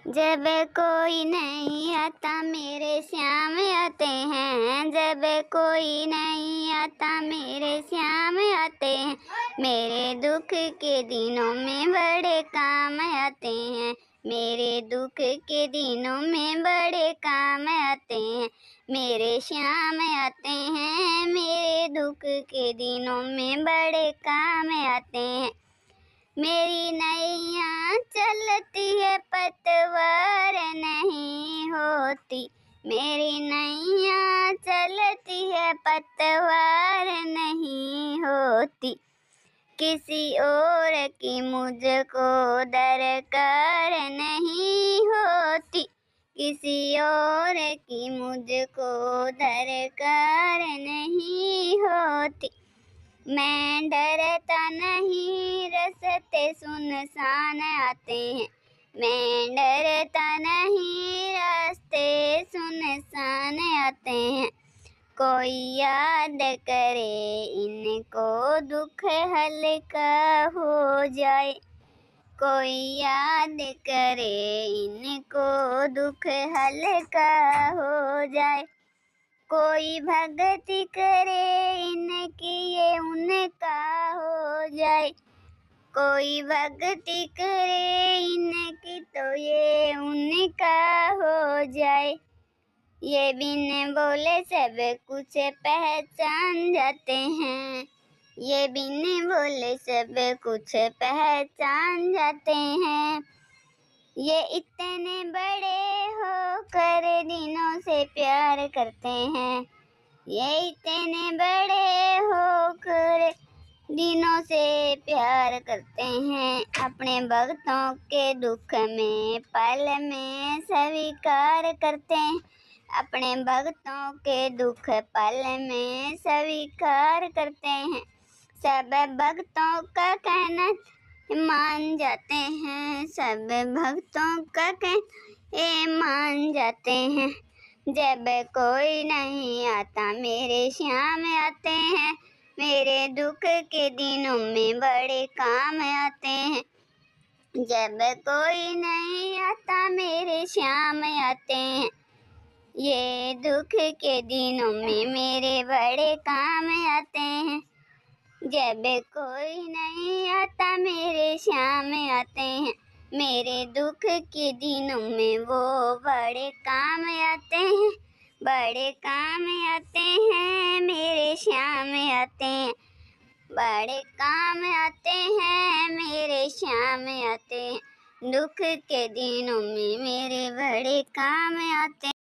जब कोई नहीं आता मेरे श्याम आते हैं, जब कोई नहीं आता मेरे श्याम आते हैं, मेरे दुख के दिनों में बड़े काम आते हैं, मेरे दुख के दिनों में बड़े काम आते हैं, मेरे श्याम आते हैं, मेरे दुख के दिनों में बड़े काम आते हैं। मेरी नैया चलती है पतवार नहीं होती, मेरी नैया चलती है पतवार नहीं होती, किसी और की मुझको दरकार नहीं होती, किसी और की मुझको दरकार नहीं होती। मैं डरता नहीं रास्ते सुनसान आते हैं, मैं डरता नहीं रास्ते सुनसान आते हैं, कोई याद करे इनको दुख हल्का हो जाए, कोई याद करे इनको दुख हल्का हो जाए, कोई भक्ति करे इनकी ये उनका हो जाए, कोई भक्ति करे इनकी तो ये उनका हो जाए। ये बिन बोले सब कुछ पहचान जाते हैं, ये बिन बोले सब कुछ पहचान जाते हैं, ये इतने बड़े होकर दिनों से प्यार करते हैं, ये इतने बड़े होकर दिनों से प्यार करते हैं, अपने भक्तों के दुख में पल में स्वीकार करते हैं, अपने भक्तों के दुख पल में स्वीकार करते हैं, सब भक्तों का कहना मान जाते हैं, सब भक्तों का कहना मान जाते हैं, जब कोई नहीं आता मेरे श्याम आते हैं, मेरे दुख के दिनों में बड़े काम आते हैं, जब कोई नहीं आता मेरे श्याम आते हैं, ये दुख के दिनों में मेरे बड़े काम आते हैं, जब कोई नहीं आता मेरे श्याम आते हैं, मेरे दुख के दिनों में वो बड़े काम आते हैं, बड़े काम आते हैं, मेरे श्याम आते हैं, बड़े काम आते हैं, मेरे श्याम आते हैं, दुख के दिनों में मेरे बड़े काम आते हैं।